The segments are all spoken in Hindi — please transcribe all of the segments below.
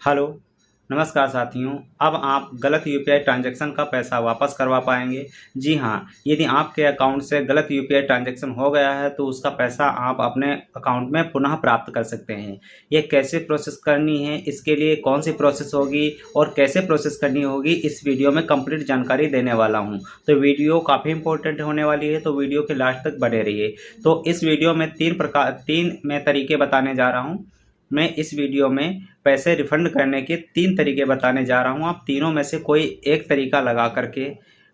हेलो, नमस्कार साथियों। अब आप गलत यूपीआई ट्रांजैक्शन का पैसा वापस करवा पाएंगे। जी हाँ, यदि आपके अकाउंट से गलत यूपीआई ट्रांजैक्शन हो गया है तो उसका पैसा आप अपने अकाउंट में पुनः प्राप्त कर सकते हैं। ये कैसे प्रोसेस करनी है, इसके लिए कौन सी प्रोसेस होगी और कैसे प्रोसेस करनी होगी, इस वीडियो में कंप्लीट जानकारी देने वाला हूँ। तो वीडियो काफ़ी इंपॉर्टेंट होने वाली है, तो वीडियो के लास्ट तक बने रहिए। तो इस वीडियो में तीन मैं तरीके बताने जा रहा हूँ। मैं इस वीडियो में पैसे रिफंड करने के 3 तरीके बताने जा रहा हूँ। आप तीनों में से कोई एक तरीका लगा करके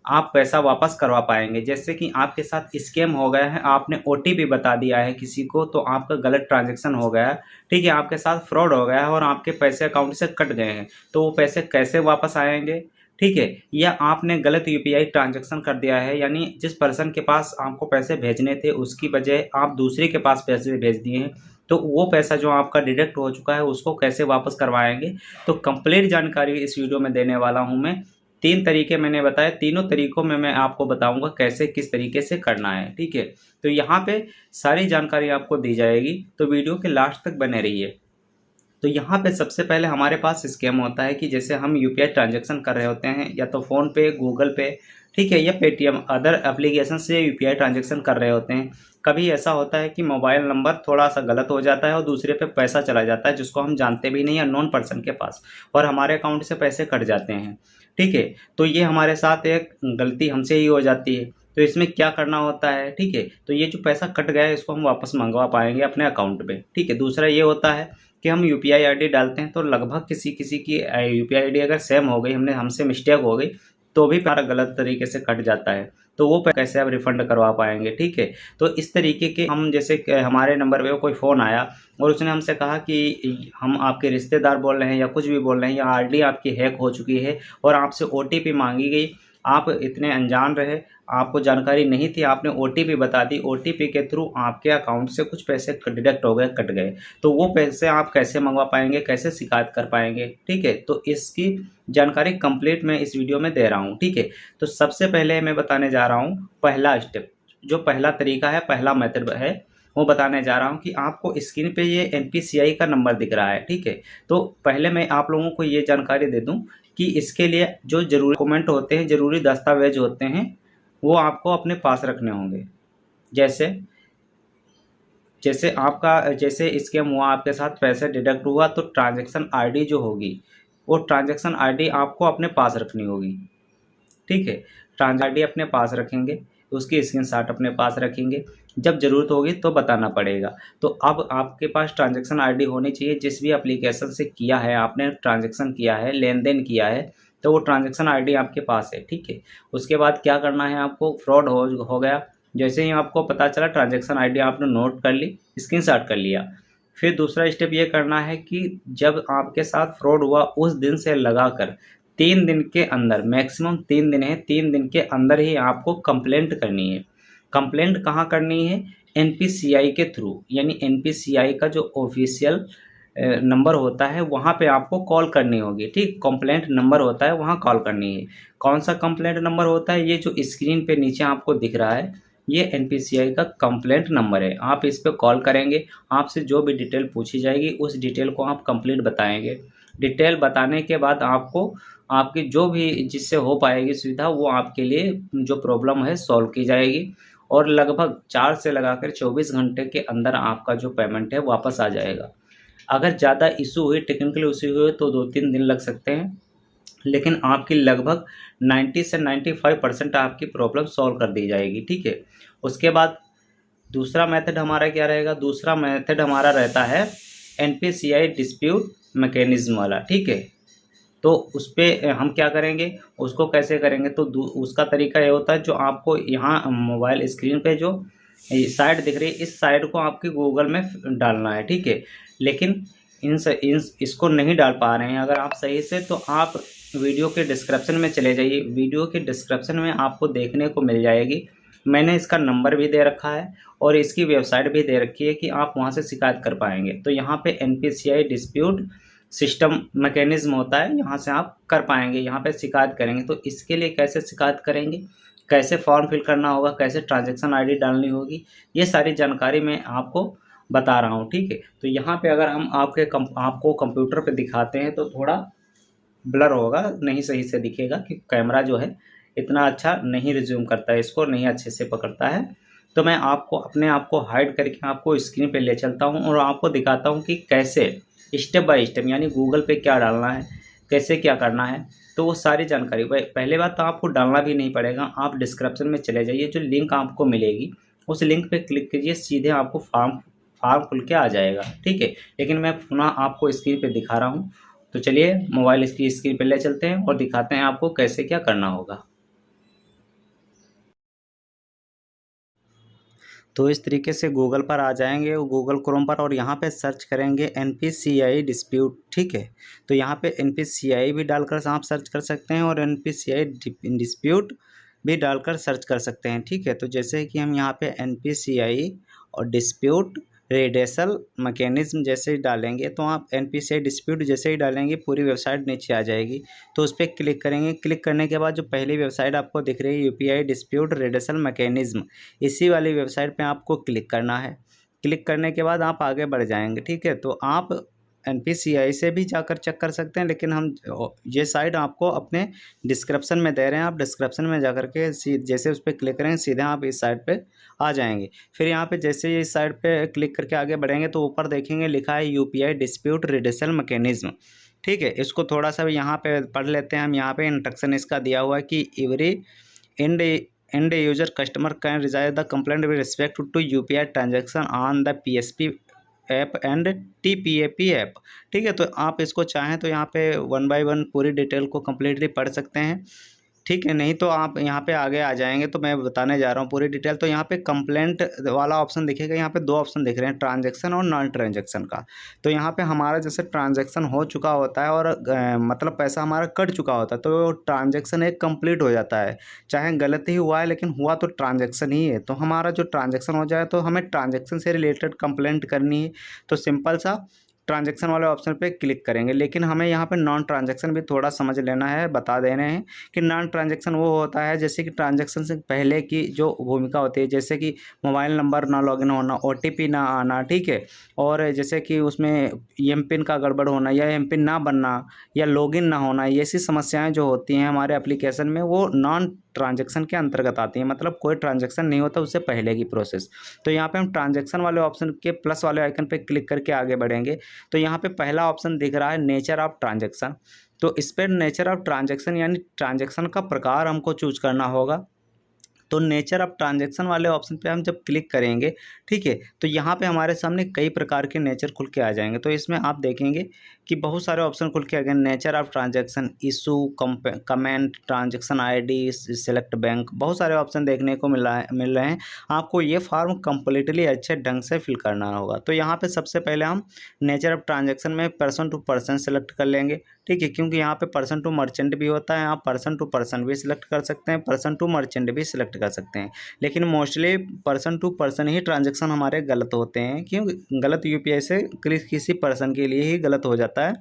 आप पैसा वापस करवा पाएंगे। जैसे कि आपके साथ स्कैम हो गया है, आपने ओटीपी बता दिया है किसी को, तो आपका गलत ट्रांजैक्शन हो गया है, ठीक है, आपके साथ फ्रॉड हो गया है और आपके पैसे अकाउंट से कट गए हैं, तो वो पैसे कैसे वापस आएंगे, ठीक है। या आपने गलत यूपीआई ट्रांजैक्शन कर दिया है, यानी जिस पर्सन के पास आपको पैसे भेजने थे उसकी बजाय आप दूसरे के पास पैसे भेज दिए हैं, तो वो पैसा जो आपका डिडक्ट हो चुका है उसको कैसे वापस करवाएंगे। तो कंप्लीट जानकारी इस वीडियो में देने वाला हूं मैं। 3 तरीके मैंने बताए, तीनों तरीकों में मैं आपको बताऊंगा कैसे किस तरीके से करना है, ठीक है। तो यहाँ पे सारी जानकारी आपको दी जाएगी, तो वीडियो के लास्ट तक बने रहिए। तो यहाँ पे सबसे पहले हमारे पास स्कैम होता है कि जैसे हम यूपीआई ट्रांजैक्शन कर रहे होते हैं, या तो फ़ोन पे, गूगल पे, ठीक है, या पेटीएम, अदर एप्लीकेशन से यूपीआई ट्रांजैक्शन कर रहे होते हैं। कभी ऐसा होता है कि मोबाइल नंबर थोड़ा सा गलत हो जाता है और दूसरे पे पैसा चला जाता है जिसको हम जानते भी नहीं, अननोन पर्सन के पास, और हमारे अकाउंट से पैसे कट जाते हैं, ठीक है। तो ये हमारे साथ एक गलती हमसे ही हो जाती है। तो इसमें क्या करना होता है, ठीक है, तो ये जो पैसा कट गया है इसको हम वापस मंगवा पाएंगे अपने अकाउंट में, ठीक है। दूसरा ये होता है कि हम यूपीआई आईडी डालते हैं तो लगभग किसी किसी की यूपीआई आईडी अगर सेम हो गई, हमसे मिस्टेक हो गई, तो भी पैसा गलत तरीके से कट जाता है। तो वो कैसे आप रिफंड करवा पाएंगे, ठीक है। तो इस तरीके के हम जैसे हमारे नंबर पे कोई फ़ोन आया और उसने हमसे कहा कि हम आपके रिश्तेदार बोल रहे हैं या कुछ भी बोल रहे हैं, या आईडी आपकी हैक हो चुकी है और आपसे ओटीपी मांगी गई, आप इतने अनजान रहे, आपको जानकारी नहीं थी, आपने ओटीपी बता दी, ओटीपी के थ्रू आपके अकाउंट से कुछ पैसे डिडक्ट हो गए, कट गए, तो वो पैसे आप कैसे मंगवा पाएंगे, कैसे शिकायत कर पाएंगे, ठीक है। तो इसकी जानकारी कंप्लीट मैं इस वीडियो में दे रहा हूँ, ठीक है। तो सबसे पहले मैं बताने जा रहा हूँ पहला स्टेप, जो पहला तरीका है, पहला मेथड है, वो बताने जा रहा हूँ कि आपको स्क्रीन पे ये एनपीसीआई का नंबर दिख रहा है, ठीक है। तो पहले मैं आप लोगों को ये जानकारी दे दूँ कि इसके लिए जो ज़रूरी डॉक्यूमेंट होते हैं, ज़रूरी दस्तावेज होते हैं, वो आपको अपने पास रखने होंगे। जैसे जैसे आपका जैसे स्कैम हुआ, आपके साथ पैसे डिडक्ट हुआ, तो ट्रांजैक्शन आईडी जो होगी, वो ट्रांजैक्शन आईडी आपको अपने पास रखनी होगी, ठीक है। ट्रांजैक्शन आईडी अपने पास रखेंगे, उसकी स्क्रीनशॉट अपने पास रखेंगे, जब ज़रूरत होगी तो बताना पड़ेगा। तो अब आपके पास ट्रांजैक्शन आईडी होनी चाहिए, जिस भी एप्लीकेशन से किया है आपने, ट्रांजैक्शन किया है, लेन देन किया है, तो वो ट्रांजैक्शन आईडी आपके पास है, ठीक है। उसके बाद क्या करना है आपको, फ्रॉड हो गया, जैसे ही आपको पता चला, ट्रांजैक्शन आईडी आपने नोट कर ली, स्क्रीनशॉट कर लिया। फिर दूसरा स्टेप ये करना है कि जब आपके साथ फ्रॉड हुआ उस दिन से लगाकर 3 दिन के अंदर, मैक्सिमम 3 दिन है, 3 दिन के अंदर ही आपको कंप्लेंट करनी है। कंप्लेंट कहाँ करनी है, एनपीसीआई के थ्रू, यानी एनपीसीआई का जो ऑफिशियल नंबर होता है वहाँ पे आपको कॉल करनी होगी, ठीक। कंप्लेंट नंबर होता है, वहाँ कॉल करनी है। कौन सा कंप्लेंट नंबर होता है, ये जो स्क्रीन पे नीचे आपको दिख रहा है, ये एनपीसीआई का कंप्लेंट नंबर है। आप इस पे कॉल करेंगे, आपसे जो भी डिटेल पूछी जाएगी उस डिटेल को आप कंप्लीट बताएंगे। डिटेल बताने के बाद आपको आपकी जो भी जिससे हो पाएगी सुविधा, वो आपके लिए जो प्रॉब्लम है सॉल्व की जाएगी, और लगभग 4 से लगाकर 24 घंटे के अंदर आपका जो पेमेंट है वापस आ जाएगा। अगर ज़्यादा इशू हुई, टेक्निकल इशू हुए, तो 2-3 दिन लग सकते हैं, लेकिन आपकी लगभग 90 से 95% आपकी प्रॉब्लम सॉल्व कर दी जाएगी, ठीक है। उसके बाद दूसरा मेथड हमारा क्या रहेगा, दूसरा मेथड हमारा रहता है एनपीसीआई डिस्प्यूट मैकेनिज्म वाला, ठीक है। तो उस पे हम क्या करेंगे, उसको कैसे करेंगे, तो उसका तरीका ये होता है, जो आपको यहाँ मोबाइल स्क्रीन पे जो साइड दिख रही है, इस साइड को आपकी गूगल में डालना है, ठीक है। लेकिन इसको नहीं डाल पा रहे हैं अगर आप सही से, तो आप वीडियो के डिस्क्रिप्शन में चले जाइए। वीडियो के डिस्क्रिप्शन में आपको देखने को मिल जाएगी, मैंने इसका नंबर भी दे रखा है और इसकी वेबसाइट भी दे रखी है कि आप वहां से शिकायत कर पाएंगे। तो यहाँ पे एनपीसीआई डिस्प्यूट सिस्टम मैकेनिज्म होता है, यहाँ से आप कर पाएंगे, यहाँ पे शिकायत करेंगे। तो इसके लिए कैसे शिकायत करेंगे, कैसे फॉर्म फिल करना होगा, कैसे ट्रांजैक्शन आईडी डालनी होगी, ये सारी जानकारी मैं आपको बता रहा हूँ, ठीक है। तो यहाँ पे अगर हम आपको कंप्यूटर पे दिखाते हैं तो थोड़ा ब्लर होगा, नहीं सही से दिखेगा कि कैमरा जो है इतना अच्छा नहीं रिज्यूम करता है, इसको नहीं अच्छे से पकड़ता है। तो मैं आपको अपने आप को हाइड करके आपको स्क्रीन पे ले चलता हूँ और आपको दिखाता हूँ कि कैसे स्टेप बाय स्टेप, यानी गूगल पे क्या डालना है, कैसे क्या करना है। तो वो सारी जानकारी पहले बात तो आपको डालना भी नहीं पड़ेगा, आप डिस्क्रिप्शन में चले जाइए, जो लिंक आपको मिलेगी उस लिंक पे क्लिक कीजिए, सीधे आपको फॉर्म फॉर्म खुल के आ जाएगा, ठीक है। लेकिन मैं पुनः आपको स्क्रीन पे दिखा रहा हूँ। तो चलिए मोबाइल इसकी स्क्रीन पे ले चलते हैं और दिखाते हैं आपको कैसे क्या करना होगा। तो इस तरीके से गूगल पर आ जाएंगे, गूगल क्रोम पर, और यहाँ पे सर्च करेंगे NPCI डिस्प्यूट, ठीक है। तो यहाँ पे NPCI भी डालकर आप सर्च कर सकते हैं और NPCI डिस्प्यूट भी डालकर सर्च कर सकते हैं, ठीक है। तो जैसे कि हम यहाँ पे NPCI और डिस्प्यूट रेडेसल मैकेनिज्म जैसे ही डालेंगे, तो आप NPCI डिस्प्यूट जैसे ही डालेंगे पूरी वेबसाइट नीचे आ जाएगी। तो उस पर क्लिक करेंगे, क्लिक करने के बाद जो पहली वेबसाइट आपको दिख रही है UPI डिस्प्यूट रेडेसल मैकेनिज्म, इसी वाली वेबसाइट पे आपको क्लिक करना है। क्लिक करने के बाद आप आगे बढ़ जाएंगे, ठीक है। तो आप NPCI से भी जाकर चेक कर सकते हैं, लेकिन हम ये साइट आपको अपने डिस्क्रिप्शन में दे रहे हैं, आप डिस्क्रिप्शन में जाकर के जैसे उस पर क्लिक करेंगे सीधे आप इस साइट पे आ जाएंगे। फिर यहाँ पे जैसे ही इस साइट पे क्लिक करके आगे बढ़ेंगे तो ऊपर देखेंगे लिखा है UPI डिस्प्यूट रिड्यूसल मैकेनिज्म, ठीक है। इसको थोड़ा सा यहाँ पे पढ़ लेते हैं हम। यहाँ पे इंस्ट्रक्शन इसका दिया हुआ है कि every end user customer can resolve the complaint with respect to UPI transaction on the PSP app and TPAP app, ठीक है। तो आप इसको चाहें तो यहाँ पे 1 बाय 1 पूरी डिटेल को कम्प्लीटली पढ़ सकते हैं, ठीक है। नहीं तो आप यहाँ पे आगे आ जाएंगे, तो मैं बताने जा रहा हूँ पूरी डिटेल। तो यहाँ पे कंप्लेंट वाला ऑप्शन दिखेगा, यहाँ पे दो ऑप्शन दिख रहे हैं, ट्रांजैक्शन और नॉन ट्रांजैक्शन का। तो यहाँ पे हमारा जैसे ट्रांजैक्शन हो चुका होता है और मतलब पैसा हमारा कट चुका होता है, तो ट्रांजैक्शन एक कंप्लीट हो जाता है। चाहे गलत ही हुआ है लेकिन हुआ तो ट्रांजैक्शन ही है। तो हमारा जो ट्रांजैक्शन हो जाए तो हमें ट्रांजैक्शन से रिलेटेड कंप्लेंट करनी है, तो सिंपल सा ट्रांजैक्शन वाले ऑप्शन पे क्लिक करेंगे। लेकिन हमें यहाँ पे नॉन ट्रांजैक्शन भी थोड़ा समझ लेना है, बता देने हैं कि नॉन ट्रांजैक्शन वो होता है जैसे कि ट्रांजैक्शन से पहले की जो भूमिका होती है, जैसे कि मोबाइल नंबर ना लॉगिन होना, OTP ना आना, ठीक है। और जैसे कि उसमें एमपिन का गड़बड़ होना या एमपिन ना बनना या लॉगिन ना होना, ये ऐसी समस्याएं जो होती हैं हमारे एप्लीकेशन में, वो नॉन ट्रांजैक्शन के अंतर्गत आती हैं। मतलब कोई ट्रांजैक्शन नहीं होता उससे पहले की प्रोसेस। तो यहाँ पे हम ट्रांजैक्शन वाले ऑप्शन के प्लस वाले आइकन पे क्लिक करके आगे बढ़ेंगे। तो यहाँ पे पहला ऑप्शन दिख रहा है नेचर ऑफ ट्रांजैक्शन। तो इस पर नेचर ऑफ ट्रांजैक्शन यानी ट्रांजैक्शन का प्रकार हमको चूज करना होगा। तो नेचर ऑफ ट्रांजैक्शन वाले ऑप्शन पे हम जब क्लिक करेंगे, ठीक है, तो यहाँ पे हमारे सामने कई प्रकार के नेचर खुल के आ जाएंगे। तो इसमें आप देखेंगे कि बहुत सारे ऑप्शन खुल के आ गए। Nature of transaction, issue, comment, transaction ID, select bank, बहुत सारे ऑप्शन देखने को मिल रहे हैं। आपको ये फॉर्म कम्प्लीटली अच्छे ढंग से फिल करना होगा। तो यहाँ पे सबसे पहले हम नेचर ऑफ ट्रांजैक्शन में पर्सन टू पर्सन सेलेक्ट कर लेंगे, ठीक है, क्योंकि यहाँ पे पर्सन टू मर्चेंट भी होता है, आप पर्सन टू पर्सन भी सिलेक्ट कर सकते हैं, पर्सन टू मर्चेंट भी सिलेक्ट कर सकते हैं। लेकिन मोस्टली पर्सन टू पर्सन ही ट्रांजैक्शन हमारे गलत होते हैं, क्योंकि गलत UPI से किसी पर्सन के लिए ही गलत हो जाता है।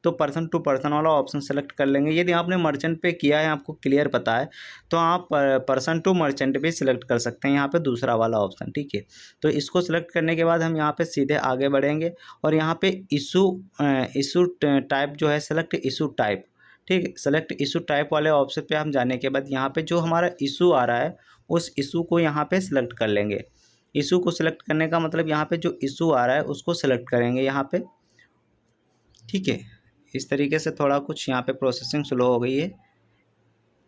तो पर्सन टू पर्सन वाला ऑप्शन सेलेक्ट कर लेंगे। यदि आपने मर्चेंट पे किया है, आपको क्लियर पता है, तो आप पर्सन टू मर्चेंट भी सिलेक्ट कर सकते हैं, यहाँ पे दूसरा वाला ऑप्शन, ठीक है। तो इसको सिलेक्ट करने के बाद हम यहाँ पे सीधे आगे बढ़ेंगे और यहाँ पे इशू टाइप जो है, सेलेक्ट इशू टाइप, ठीक है। सेलेक्ट इशू टाइप वाले ऑप्शन पे हम जाने के बाद यहाँ पे जो हमारा इशू आ रहा है उस इशू को यहाँ पे सिलेक्ट कर लेंगे। इशू को सिलेक्ट करने का मतलब यहाँ पे जो इशू आ रहा है उसको सिलेक्ट करेंगे यहाँ पे, ठीक है। इस तरीके से थोड़ा कुछ यहाँ पे प्रोसेसिंग स्लो हो गई है।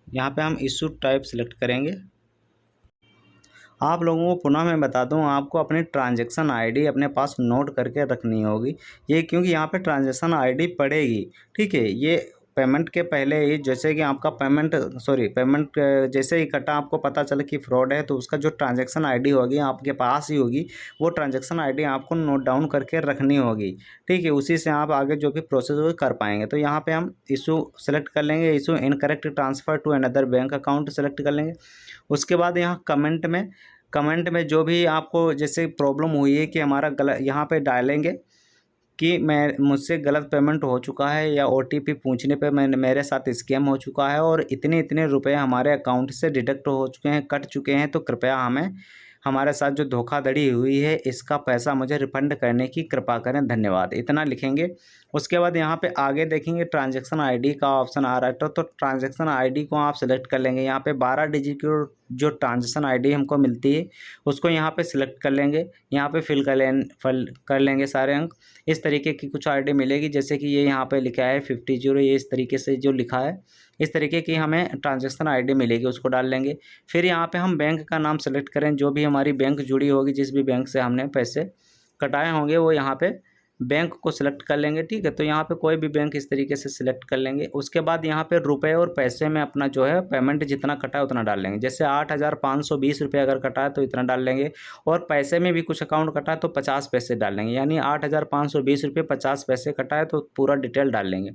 यहाँ पे हम इशू टाइप सिलेक्ट करेंगे। आप लोगों को पुनः मैं बता दूं, आपको अपनी ट्रांजैक्शन ID अपने पास नोट करके रखनी होगी, ये क्योंकि यहाँ पे ट्रांजैक्शन ID पड़ेगी, ठीक है। ये पेमेंट के पहले ही, जैसे कि आपका पेमेंट जैसे ही कटा, आपको पता चले कि फ्रॉड है, तो उसका जो ट्रांजैक्शन ID होगी आपके पास ही होगी, वो ट्रांजैक्शन ID आपको नोट डाउन करके रखनी होगी, ठीक है। उसी से आप आगे जो भी प्रोसेस वो कर पाएंगे। तो यहाँ पे हम इशू सेलेक्ट कर लेंगे, issue incorrect transfer to another bank account select कर लेंगे। उसके बाद यहाँ कमेंट में जो भी आपको जैसे प्रॉब्लम हुई है कि हमारा गलत, यहाँ पे डालेंगे कि मुझसे गलत पेमेंट हो चुका है या OTP पूछने पे मेरे साथ स्कैम हो चुका है और इतने इतने रुपए हमारे अकाउंट से डिडक्ट हो चुके हैं, कट चुके हैं, तो कृपया हमें हमारे साथ जो धोखाधड़ी हुई है इसका पैसा मुझे रिफंड करने की कृपा करें, धन्यवाद, इतना लिखेंगे। उसके बाद यहाँ पे आगे देखेंगे ट्रांजैक्शन आईडी का ऑप्शन आ रहा है, तो ट्रांजैक्शन आईडी को आप सेलेक्ट कर लेंगे। यहाँ पे 12 डिजिट की जो ट्रांजैक्शन आईडी हमको मिलती है उसको यहाँ पे सिलेक्ट कर लेंगे। यहाँ पे फिल कर लेंगे सारे अंक। इस तरीके की कुछ आईडी मिलेगी, जैसे कि ये यहाँ पे लिखा है 50, ये इस तरीके से जो लिखा है इस तरीके की हमें ट्रांजैक्शन आईडी मिलेगी, उसको डाल लेंगे। फिर यहाँ पे हम बैंक का नाम सेलेक्ट करें, जो भी हमारी बैंक जुड़ी होगी, जिस भी बैंक से हमने पैसे कटाए होंगे वो यहाँ पे बैंक को सिलेक्ट कर लेंगे। ठीक है, तो यहाँ पे कोई भी बैंक इस तरीके से सिलेक्ट कर लेंगे। उसके बाद यहाँ पे रुपए और पैसे में अपना जो है पेमेंट जितना कटा है उतना डाल लेंगे। जैसे 8,520 रुपये अगर कटा है तो इतना डाल लेंगे, और पैसे में भी कुछ अकाउंट कटा है तो 50 पैसे डाल लेंगे, यानी 8,520 रुपये 50 पैसे कटा है तो पूरा डिटेल डाल लेंगे।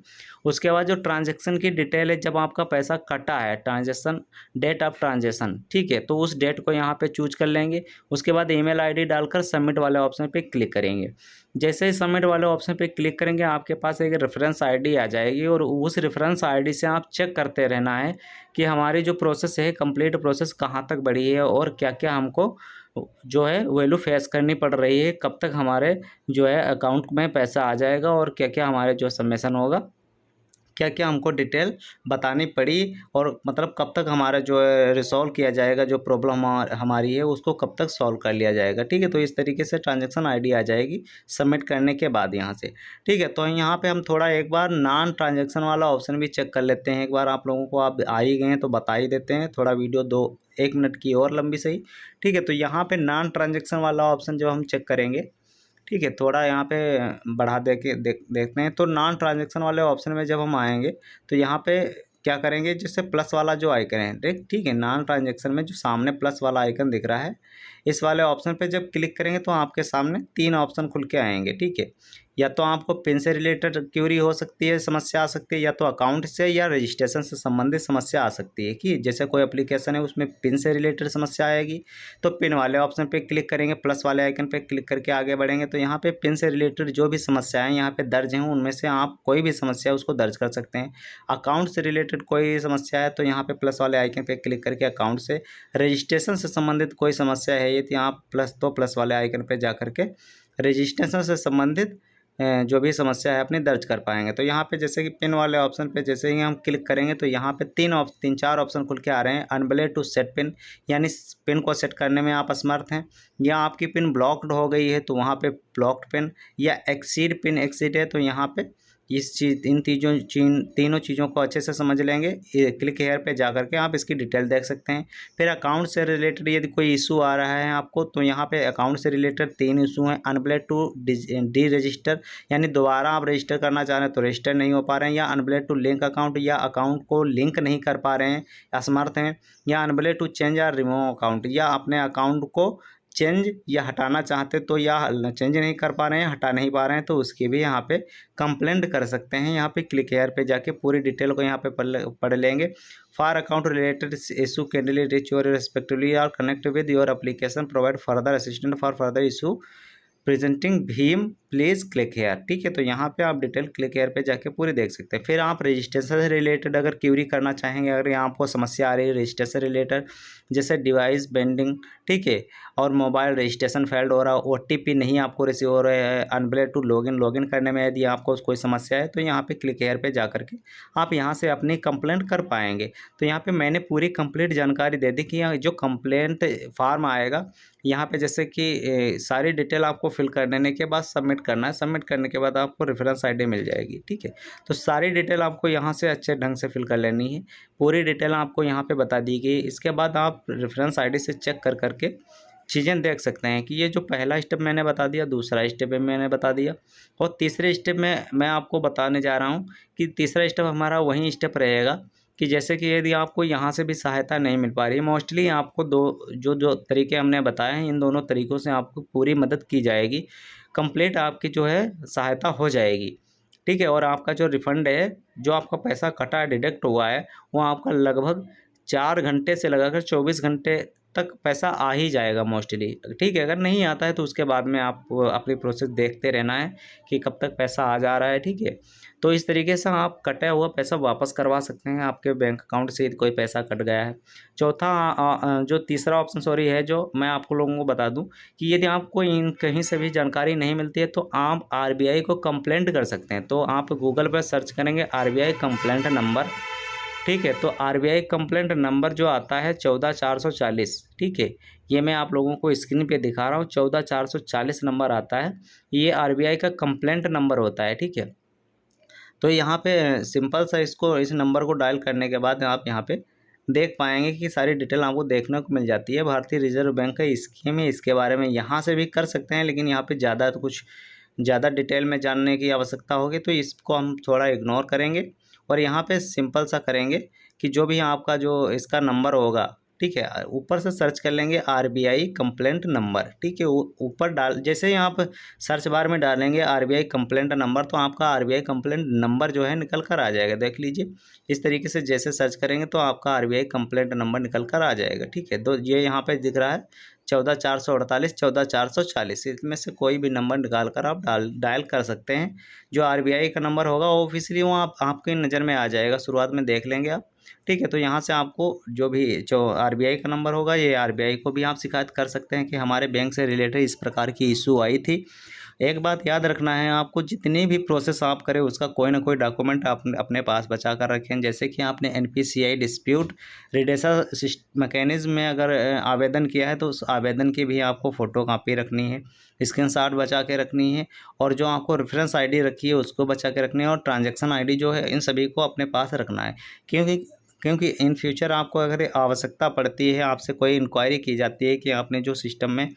उसके बाद जो ट्रांजेक्शन की डिटेल है, जब आपका पैसा कटा है, ट्रांजेक्शन डेट ऑफ ट्रांजेक्शन, ठीक है, तो उस डेट को यहाँ पे चूज कर लेंगे। उसके बाद ईमेल आईडी डालकर सबमिट वाले ऑप्शन पे क्लिक करेंगे। जैसे ही सबमिट वाले ऑप्शन पे क्लिक करेंगे आपके पास एक रेफरेंस आईडी आ जाएगी, और उस रेफरेंस आईडी से आप चेक करते रहना है कि हमारी जो प्रोसेस है कंप्लीट प्रोसेस कहाँ तक बढ़ी है, और क्या क्या हमको जो है वैल्यू फेस करनी पड़ रही है, कब तक हमारे जो है अकाउंट में पैसा आ जाएगा, और क्या क्या हमारे जो सबमिशन होगा, क्या क्या हमको डिटेल बतानी पड़ी, और मतलब कब तक हमारा जो है रिसॉल्व किया जाएगा, जो प्रॉब्लम हमारी है उसको कब तक सॉल्व कर लिया जाएगा। ठीक है, तो इस तरीके से ट्रांजैक्शन आईडी आ जाएगी सबमिट करने के बाद यहाँ से। ठीक है, तो यहाँ पे हम थोड़ा एक बार नॉन ट्रांजैक्शन वाला ऑप्शन भी चेक कर लेते हैं। एक बार आप लोगों को आप आ ही गए हैं तो बता ही देते हैं, थोड़ा वीडियो 1 मिनट की और लंबी सही। ठीक है, तो यहाँ पे नॉन ट्रांजैक्शन वाला ऑप्शन जब हम चेक करेंगे, ठीक है, थोड़ा यहाँ पे बढ़ा दे के देखते हैं। तो नॉन ट्रांजैक्शन वाले ऑप्शन में जब हम आएंगे तो यहाँ पे क्या करेंगे, जैसे प्लस वाला जो आइकन है, ठीक है, नॉन ट्रांजैक्शन में जो सामने प्लस वाला आइकन दिख रहा है, इस वाले ऑप्शन पे जब क्लिक करेंगे तो आपके सामने 3 ऑप्शन खुल के आएंगे। ठीक है, या तो आपको पिन से रिलेटेड क्यूरी हो सकती है, समस्या आ सकती है, या तो अकाउंट से या रजिस्ट्रेशन से संबंधित समस्या आ सकती है, कि जैसे कोई एप्लीकेशन है उसमें पिन से रिलेटेड समस्या आएगी तो पिन वाले ऑप्शन पे क्लिक करेंगे, प्लस वाले आइकन पे क्लिक करके आगे बढ़ेंगे तो यहाँ पे पिन से रिलेटेड जो भी समस्याएं यहाँ पे दर्ज हैं उनमें से आप कोई भी समस्या उसको दर्ज कर सकते हैं। अकाउंट से रिलेटेड कोई समस्या है तो यहाँ पे प्लस वाले आइकन पे क्लिक करके अकाउंट से, रजिस्ट्रेशन से संबंधित कोई समस्या है यदि आप प्लस वाले आइकन पे जा करके रजिस्ट्रेशन से संबंधित जो भी समस्या है अपनी दर्ज कर पाएंगे। तो यहाँ पे जैसे कि पिन वाले ऑप्शन पे जैसे ही हम क्लिक करेंगे तो यहाँ पे 3-4 ऑप्शन खुल के आ रहे हैं। अनएबल टू सेट पिन, यानी पिन को सेट करने में आप असमर्थ हैं, या आपकी पिन ब्लॉक्ड हो गई है तो वहाँ पे ब्लॉक्ड पिन, या एक्सीड पिन एक्सीड है तो यहाँ पे इन तीनों चीज़ों को अच्छे से समझ लेंगे। क्लिक हेयर पे जा करके आप इसकी डिटेल देख सकते हैं। फिर अकाउंट से रिलेटेड यदि कोई इशू आ रहा है आपको तो यहाँ पे अकाउंट से रिलेटेड 3 इशू हैं। अनएबल टू डी रजिस्टर, यानी दोबारा आप रजिस्टर करना चाह रहे हैं तो रजिस्टर नहीं हो पा रहे हैं, या अनएबल टू लिंक अकाउंट, या अकाउंट को लिंक नहीं कर पा रहे हैं, असमर्थ हैं, या अनएबल टू चेंज या रिमूव अकाउंट, या अपने अकाउंट को चेंज या हटाना चाहते तो, या चेंज नहीं कर पा रहे हैं, हटा नहीं पा रहे हैं तो उसकी भी यहाँ पे कंप्लेंट कर सकते हैं। यहाँ पे क्लिक हेयर पे जाके पूरी डिटेल को यहाँ पे पढ़ लेंगे। For account related issue can reach your respectively or connect with your application, provide further assistant for further issue presenting भीम, प्लीज़ क्लिक हेयर। ठीक है, तो यहाँ पे आप डिटेल क्लिक हेयर पे जाके पूरी देख सकते हैं। फिर आप रजिस्ट्रेशन से रिलेटेड अगर क्यूरी करना चाहेंगे, अगर यहाँ आपको समस्या आ रही है रजिस्ट्रेशन से रिलेटेड, जैसे डिवाइस बेंडिंग, ठीक है, और मोबाइल रजिस्ट्रेशन फेल्ड हो रहा, OTP नहीं आपको रिसीव हो रहा है, अनएबल टू लॉगिन करने में यदि आपको कोई समस्या है तो यहाँ पे क्लिक हेयर पे जा करके आप यहाँ से अपनी कंप्लेंट कर पाएंगे। तो यहाँ पे मैंने पूरी कंप्लीट जानकारी दे दी कि यहाँ जो कंप्लेंट फार्म आएगा यहाँ पे जैसे कि सारी डिटेल आपको फिल कर देने के बाद सबमिट करना है। सबमिट करने के बाद आपको रेफरेंस आईडी मिल जाएगी। ठीक है, तो सारी डिटेल आपको यहाँ से अच्छे ढंग से फिल कर लेनी है। पूरी डिटेल आपको यहाँ पे बता दी गई। इसके बाद आप रेफरेंस आईडी से चेक कर करके चीज़ें देख सकते हैं कि ये जो पहला स्टेप मैंने बता दिया, दूसरा स्टेप में मैंने बता दिया, और तीसरे स्टेप में मैं आपको बताने जा रहा हूँ कि तीसरा स्टेप हमारा वही स्टेप रहेगा कि जैसे कि यदि आपको यहाँ से भी सहायता नहीं मिल पा रही है, मोस्टली आपको जो तरीके हमने बताए हैं इन दोनों तरीक़ों से आपको पूरी मदद की जाएगी, कंप्लीट आपकी जो है सहायता हो जाएगी। ठीक है, और आपका जो रिफ़ंड है, जो आपका पैसा कटा डिडक्ट हुआ है, वो आपका लगभग 4 घंटे से लगाकर 24 घंटे तक पैसा आ ही जाएगा मोस्टली, ठीक है। अगर नहीं आता है तो उसके बाद में आप अपनी प्रोसेस देखते रहना है कि कब तक पैसा आ जा रहा है, ठीक है। तो इस तरीके से आप कटा हुआ पैसा वापस करवा सकते हैं आपके बैंक अकाउंट से यदि कोई पैसा कट गया है। जो तीसरा ऑप्शन सॉरी है जो मैं आपको लोगों को बता दूं कि यदि आपको इन कहीं से भी जानकारी नहीं मिलती है तो आप आरबीआई को कंप्लेंट कर सकते हैं। तो आप गूगल पर सर्च करेंगे आरबीआई कंप्लेंट नंबर, ठीक है। तो आरबीआई कंप्लेंट नंबर जो आता है 14440, ठीक है। ये मैं आप लोगों को स्क्रीन पे दिखा रहा हूँ, 14440 नंबर आता है। ये आरबीआई का कंप्लेंट नंबर होता है, ठीक है। तो यहाँ पे सिंपल सा इस नंबर को डायल करने के बाद आप यहाँ पे देख पाएंगे कि सारी डिटेल आपको देखने को मिल जाती है। भारतीय रिजर्व बैंक का स्कीम है, इसके बारे में यहाँ से भी कर सकते हैं, लेकिन यहाँ पे ज़्यादा डिटेल में जानने की आवश्यकता होगी, तो इसको हम थोड़ा इग्नोर करेंगे और यहाँ पे सिंपल सा करेंगे कि जो भी आपका जो इसका नंबर होगा, ठीक है, ऊपर से सर्च कर लेंगे आरबीआई कंप्लेंट नंबर, ठीक है। ऊपर डाल जैसे ही आप सर्च बार में डालेंगे आरबीआई कंप्लेंट नंबर, तो आपका आरबीआई कंप्लेंट नंबर जो है निकल कर आ जाएगा। देख लीजिए, इस तरीके से जैसे सर्च करेंगे तो आपका आरबीआई कंप्लेंट नंबर निकल कर आ जाएगा, ठीक है। तो ये यहाँ पे दिख रहा है 14448 14440, इसमें से कोई भी नंबर निकाल कर आप डायल कर सकते हैं। जो आरबीआई का नंबर होगा ऑफिशियली वो आपकी नज़र में आ जाएगा, शुरुआत में देख लेंगे आप, ठीक है। तो यहाँ से आपको जो आरबीआई का नंबर होगा, ये आरबीआई को भी आप शिकायत कर सकते हैं कि हमारे बैंक से रिलेटेड इस प्रकार की इशू आई थी। एक बात याद रखना है आपको, जितनी भी प्रोसेस आप करें उसका कोई ना कोई डॉक्यूमेंट आप अपने पास बचा कर रखें। जैसे कि आपने एनपीसीआई डिस्प्यूट रिडेशल मैकेनिज्म में अगर आवेदन किया है तो उस आवेदन की भी आपको फ़ोटो कापी रखनी है, स्क्रीनशॉट बचा के रखनी है, और जो आपको रेफरेंस आईडी रखी है उसको बचा के रखनी है, और ट्रांजैक्शन आईडी जो है इन सभी को अपने पास रखना है। क्योंकि इन फ्यूचर आपको अगर आवश्यकता पड़ती है, आपसे कोई इंक्वायरी की जाती है कि आपने जो सिस्टम में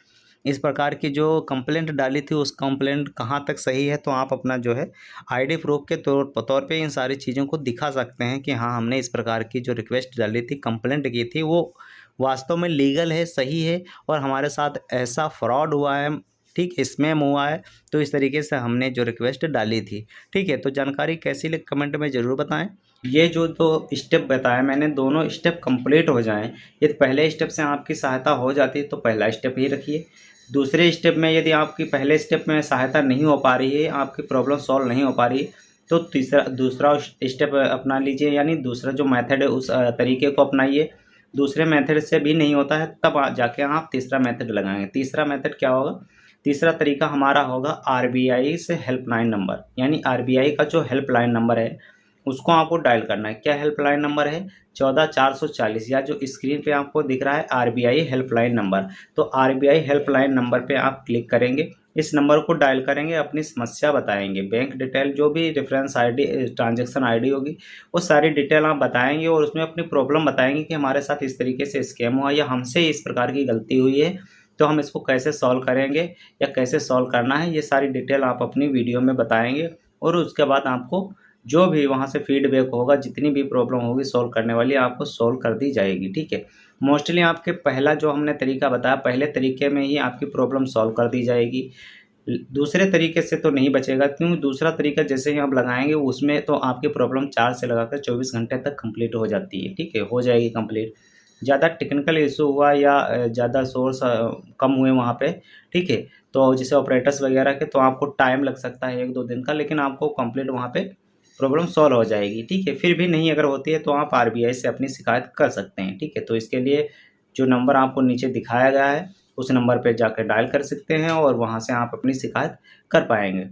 इस प्रकार की जो कंप्लेंट डाली थी उस कंप्लेंट कहाँ तक सही है, तो आप अपना जो है आईडी प्रूफ के तौर पे इन सारी चीज़ों को दिखा सकते हैं कि हाँ, हमने इस प्रकार की जो रिक्वेस्ट डाली थी, कंप्लेंट की थी, वो वास्तव में लीगल है, सही है, और हमारे साथ ऐसा फ्रॉड हुआ है, ठीक, स्कैम हुआ है, तो इस तरीके से हमने जो रिक्वेस्ट डाली थी, ठीक है। तो जानकारी कैसी लगी कमेंट में ज़रूर बताएं। ये जो दो स्टेप बताया मैंने, दोनों स्टेप कंप्लीट हो जाएं, यदि पहले स्टेप से आपकी सहायता हो जाती है तो पहला स्टेप ही रखिए। दूसरे स्टेप में यदि आपकी पहले स्टेप में सहायता नहीं हो पा रही है, आपकी प्रॉब्लम सॉल्व नहीं हो पा रही, तो दूसरा स्टेप अपना लीजिए, यानी दूसरा जो मेथड है उस तरीके को अपनाइए। दूसरे मेथड से भी नहीं होता है तब जाके आप तीसरा मेथड लगाएंगे। तीसरा मेथड क्या होगा? तीसरा तरीका हमारा होगा आरबीआई से हेल्पलाइन नंबर, यानी आरबीआई का जो हेल्पलाइन नंबर है उसको आपको डायल करना है। क्या हेल्पलाइन नंबर है? 14440, या जो स्क्रीन पे आपको दिख रहा है आरबीआई हेल्पलाइन नंबर। तो आरबीआई हेल्पलाइन नंबर पे आप क्लिक करेंगे, इस नंबर को डायल करेंगे, अपनी समस्या बताएंगे, बैंक डिटेल, जो भी रेफरेंस आईडी, ट्रांजैक्शन आईडी होगी, वो सारी डिटेल आप बताएंगे और उसमें अपनी प्रॉब्लम बताएंगे कि हमारे साथ इस तरीके से स्कैम हुआ या हमसे इस प्रकार की गलती हुई है, तो हम इसको कैसे सॉल्व करेंगे या कैसे सॉल्व करना है, ये सारी डिटेल आप अपनी वीडियो में बताएंगे। और उसके बाद आपको जो भी वहाँ से फीडबैक होगा, जितनी भी प्रॉब्लम होगी सॉल्व करने वाली, आपको सॉल्व कर दी जाएगी, ठीक है। मोस्टली आपके पहला जो हमने तरीका बताया, पहले तरीके में ही आपकी प्रॉब्लम सॉल्व कर दी जाएगी, दूसरे तरीके से तो नहीं बचेगा, क्योंकि दूसरा तरीका जैसे ही आप लगाएंगे उसमें तो आपकी प्रॉब्लम 4 से लगाकर 24 घंटे तक कंप्लीट हो जाती है, ठीक है, हो जाएगी कंप्लीट। ज़्यादा टेक्निकल इशू हुआ या ज़्यादा सोर्स कम हुए वहाँ पे, ठीक है, तो जैसे ऑपरेटर्स वगैरह के, तो आपको टाइम लग सकता है 1-2 दिन का, लेकिन आपको कंप्लीट वहाँ पे प्रॉब्लम सॉल्व हो जाएगी, ठीक है। फिर भी नहीं अगर होती है तो आप आरबीआई से अपनी शिकायत कर सकते हैं, ठीक है। तो इसके लिए जो नंबर आपको नीचे दिखाया गया है उस नंबर पे जाकर डायल कर सकते हैं और वहाँ से आप अपनी शिकायत कर पाएंगे,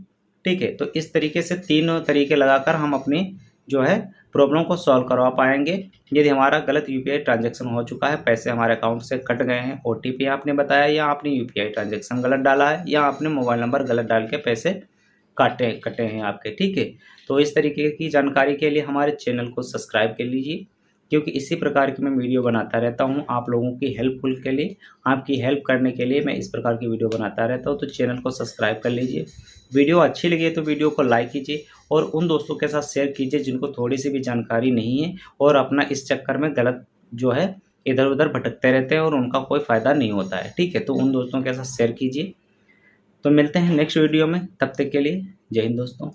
ठीक है। तो इस तरीके से तीनों तरीके लगाकर हम अपनी जो है प्रॉब्लम को सॉल्व करवा पाएंगे। यदि हमारा गलत यूपीआई ट्रांजैक्शन हो चुका है, पैसे हमारे अकाउंट से कट गए हैं, ओटीपी आपने बताया, या आपने यूपीआई ट्रांजैक्शन गलत डाला है, या आपने मोबाइल नंबर गलत डाल के पैसे कटे हैं आपके, ठीक है। तो इस तरीके की जानकारी के लिए हमारे चैनल को सब्सक्राइब कर लीजिए, क्योंकि इसी प्रकार की मैं वीडियो बनाता रहता हूं आप लोगों की हेल्पफुल के लिए, आपकी हेल्प करने के लिए मैं इस प्रकार की वीडियो बनाता रहता हूं। तो चैनल को सब्सक्राइब कर लीजिए। वीडियो अच्छी लगी तो वीडियो को लाइक कीजिए और उन दोस्तों के साथ शेयर कीजिए जिनको थोड़ी सी भी जानकारी नहीं है और अपना इस चक्कर में गलत जो है इधर उधर भटकते रहते हैं और उनका कोई फ़ायदा नहीं होता है, ठीक है। तो उन दोस्तों के साथ शेयर कीजिए। तो मिलते हैं नेक्स्ट वीडियो में, तब तक के लिए जय हिंद दोस्तों।